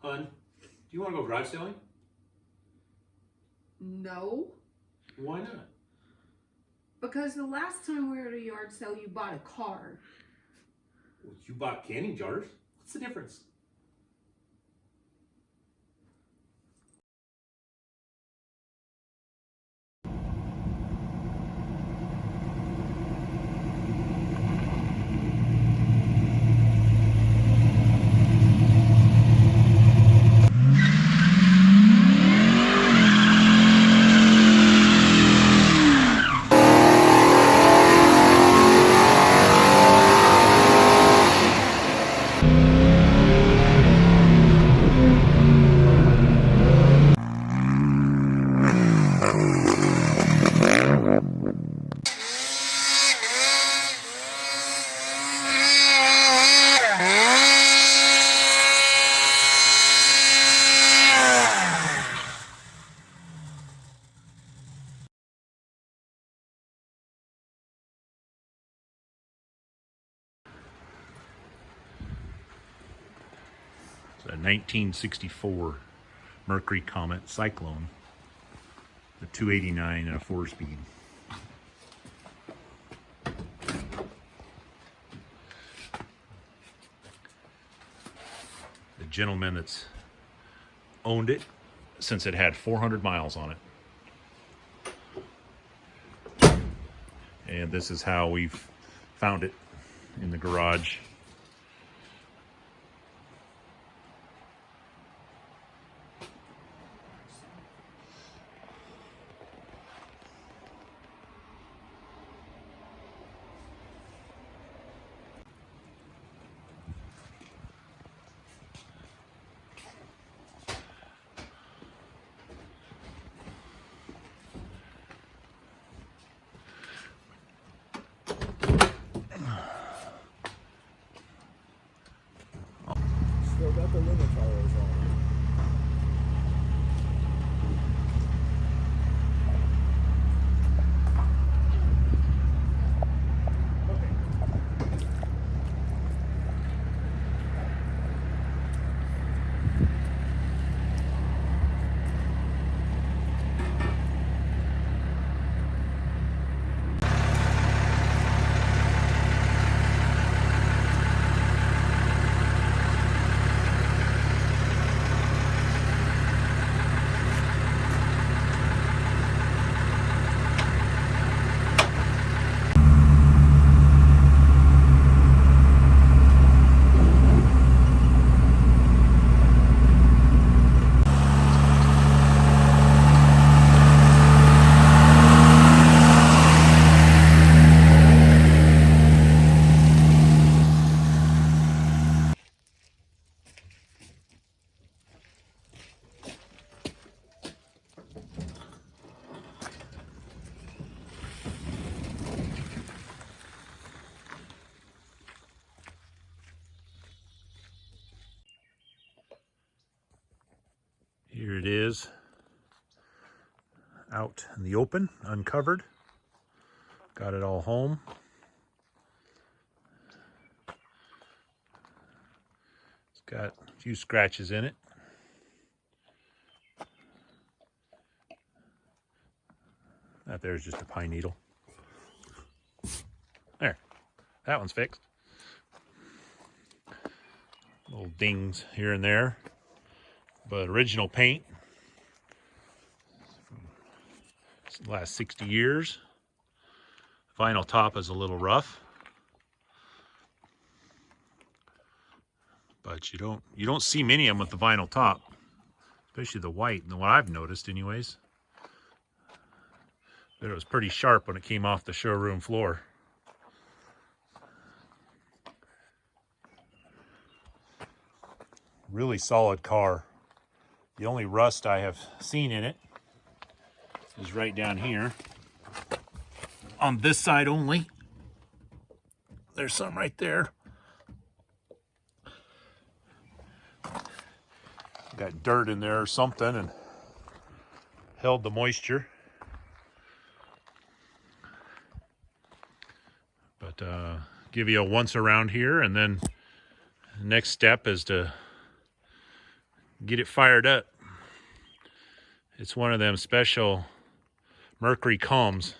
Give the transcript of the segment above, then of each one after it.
Hun, do you want to go garage selling? No. Why not? Because the last time we were at a yard sale, you bought a car. Well, you bought canning jars. What's the difference? It's a 1964 Mercury Comet Cyclone, a 289 and a 4-speed. The gentleman that's owned it since it had 400 miles on it. And this is how we've found it in the garage. Still got the limit tires on. Here it is, out in the open, uncovered. Got it all home. It's got a few scratches in it. That there's just a pine needle. There, that one's fixed. Little dings here and there. But original paint, the last 60 years. Vinyl top is a little rough, but you don't see many of them with the vinyl top, especially the white. And what I've noticed, anyways, that it was pretty sharp when it came off the showroom floor. Really solid car. The only rust I have seen in it is right down here. On this side only. There's some right there. Got dirt in there or something and held the moisture. But give you a once around here, and then the next step is to get it fired up. It's one of them special Mercury combs.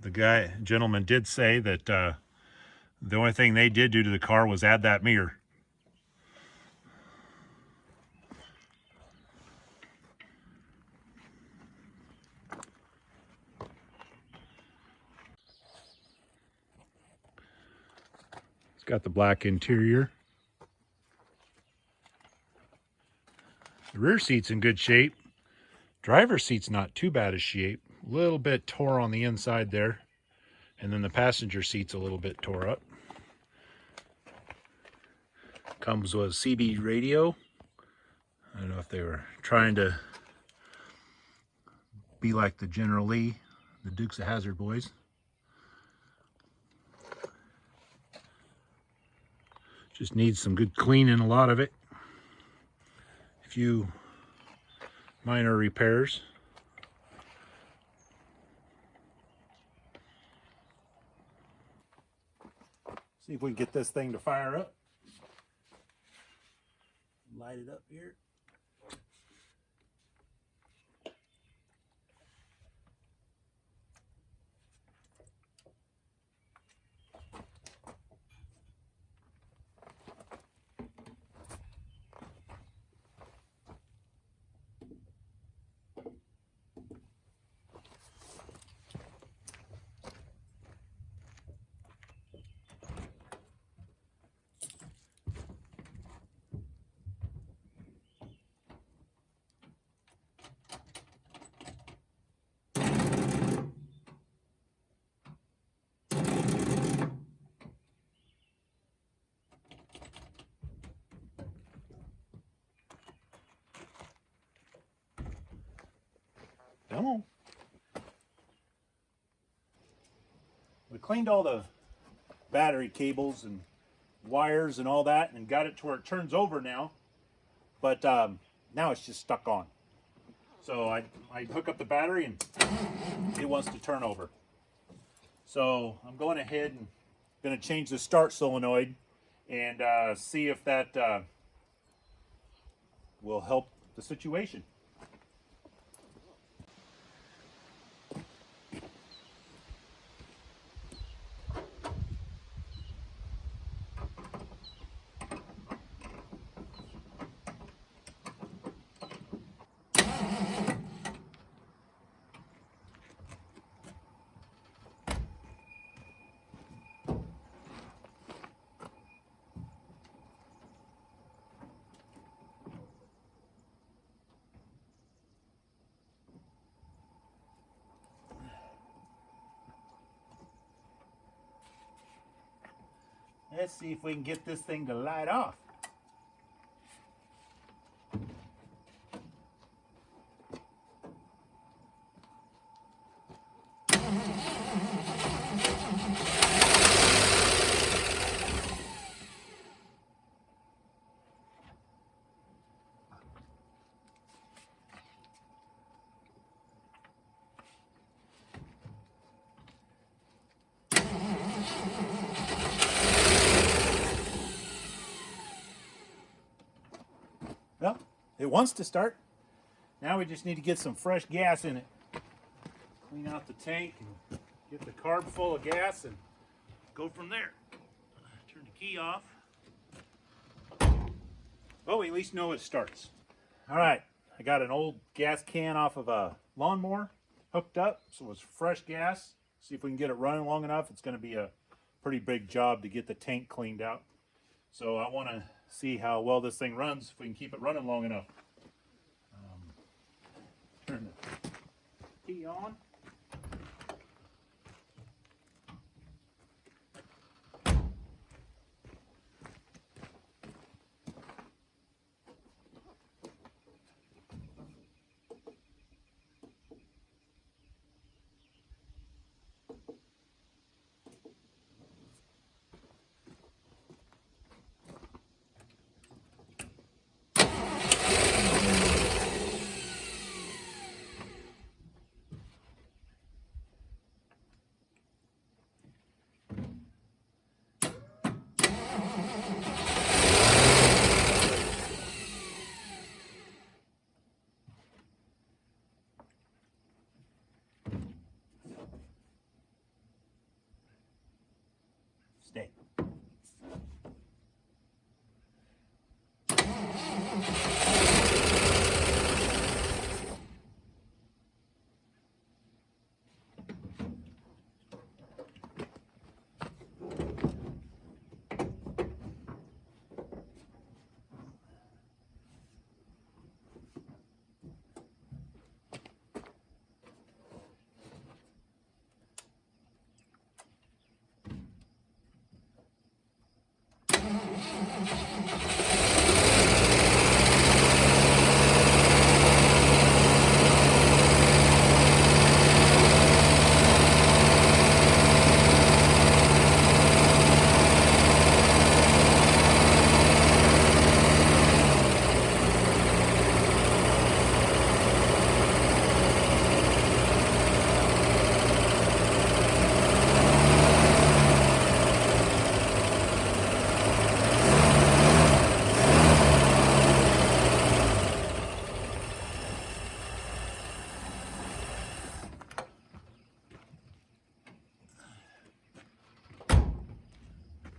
The gentleman did say that the only thing they did do to the car was add that mirror. It's got the black interior. The rear seat's in good shape. Driver's seat's not too bad a shape. A little bit tore on the inside there. And then the passenger seat's a little bit tore up. Comes with a CB radio. I don't know if they were trying to be like the General Lee, the Dukes of Hazzard boys. Just needs some good cleaning, a lot of it. A few minor repairs. See if we can get this thing to fire up. Light it up here. Come on. We cleaned all the battery cables and wires and all that and got it to where it turns over now. But now it's just stuck on. So I hook up the battery and it wants to turn over. So I'm going ahead and going to change the start solenoid and see if that will help the situation. Let's see if we can get this thing to light off. Well, it wants to start. Now we just need to get some fresh gas in it. Clean out the tank and get the carb full of gas and go from there. Turn the key off. Oh, we at least know it starts. All right, I got an old gas can off of a lawnmower hooked up, so it's fresh gas. See if we can get it running long enough. It's going to be a pretty big job to get the tank cleaned out. So I want to see how well this thing runs, if we can keep it running long enough. Turn the key on.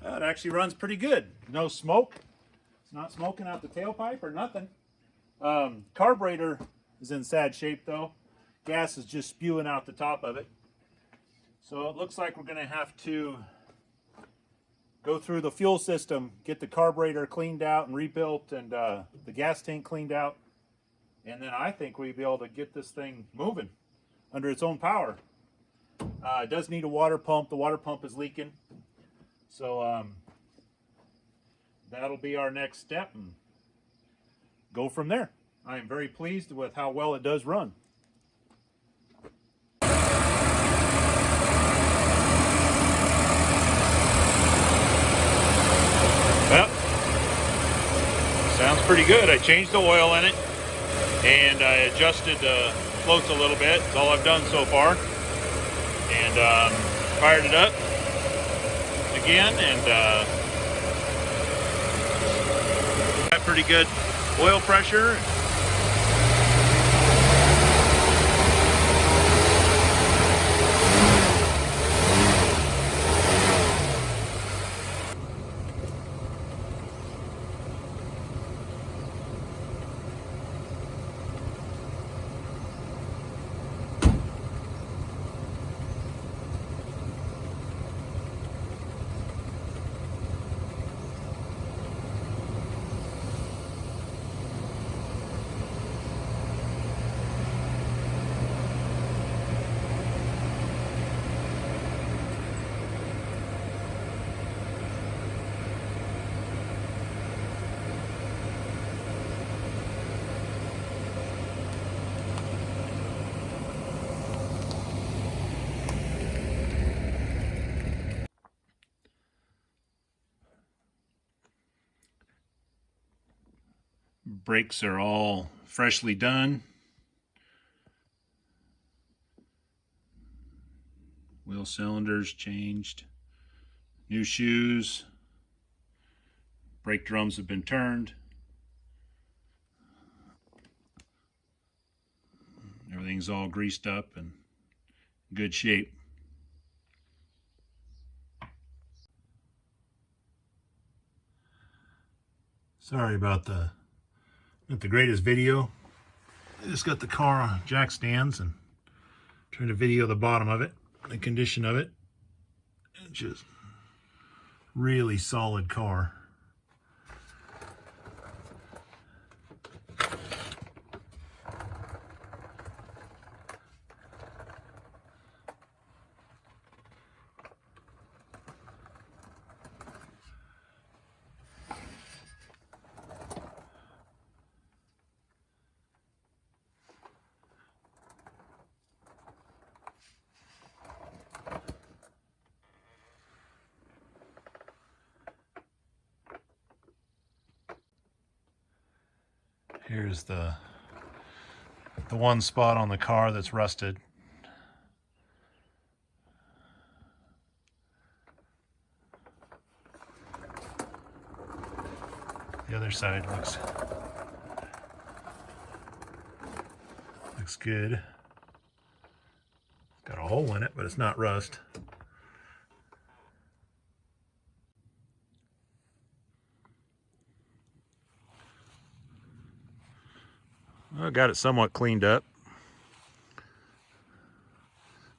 It actually runs pretty good. No smoke. It's not smoking out the tailpipe or nothing. Carburetor is in sad shape though. Gas is just spewing out the top of it. So it looks like we're going to have to go through the fuel system, get the carburetor cleaned out and rebuilt, and the gas tank cleaned out. And then I think we'll be able to get this thing moving under its own power. It does need a water pump. The water pump is leaking. So that'll be our next step and go from there. I am very pleased with how well it does run. Well, sounds pretty good. I changed the oil in it and I adjusted the floats a little bit. That's all I've done so far. And fired it up again, and got pretty good oil pressure. Brakes are all freshly done. Wheel cylinders changed. New shoes. Brake drums have been turned. Everything's all greased up and good shape. Sorry about not the greatest video. I just got the car on jack stands and trying to video the bottom of it, the condition of it. It's just really solid car. Here's the one spot on the car that's rusted. The other side looks good. Got a hole in it, but it's not rust. I got it somewhat cleaned up.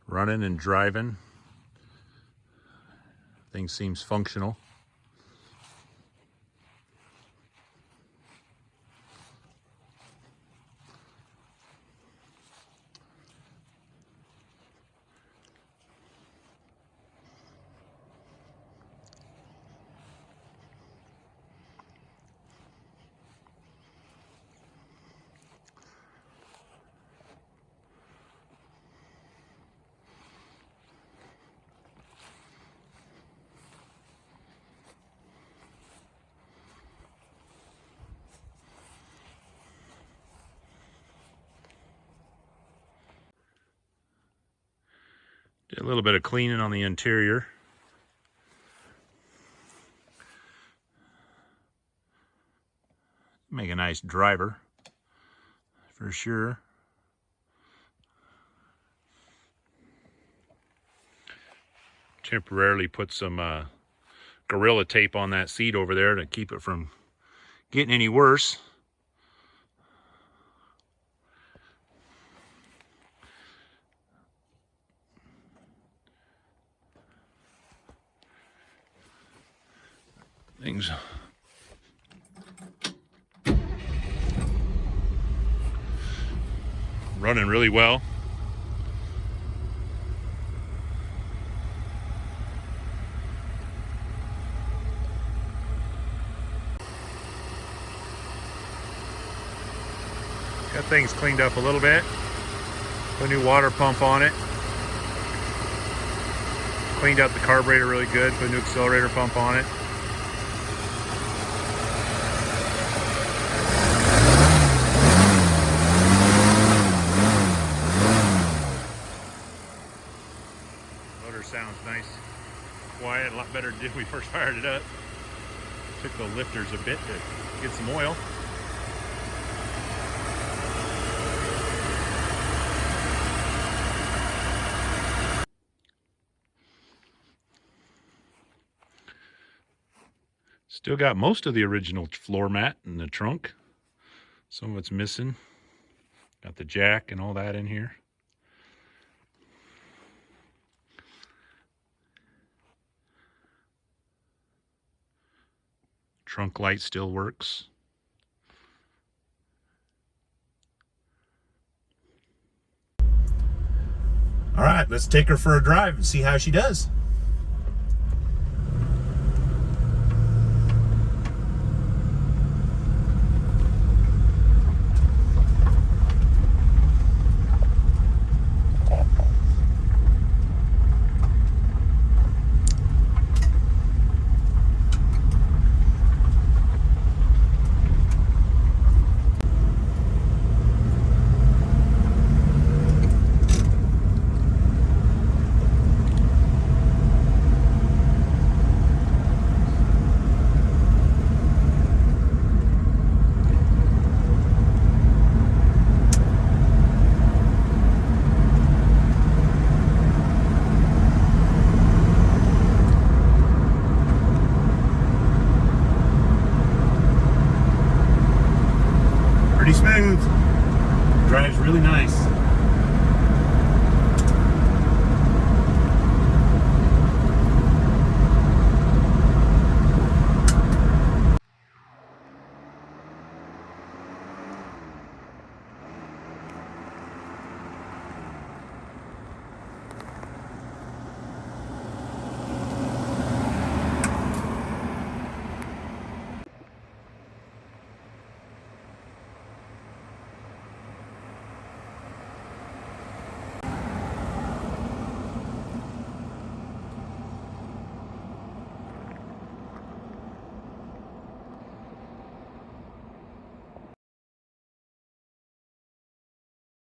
Running and driving. Thing seems functional. little bit of cleaning on the interior. Make a nice driver for sure. Temporarily put some Gorilla Tape on that seat over there to keep it from getting any worse. Things running really well. Got things cleaned up a little bit. Put a new water pump on it. Cleaned out the carburetor really good. Put a new accelerator pump on it. Motor sounds nice, quiet, a lot better than when we first fired it up. Took the lifters a bit to get some oil. Still got most of the original floor mat in the trunk. Some of it's missing. Got the jack and all that in here. Trunk light still works. All right, let's take her for a drive and see how she does. Pretty smooth. Drives really nice.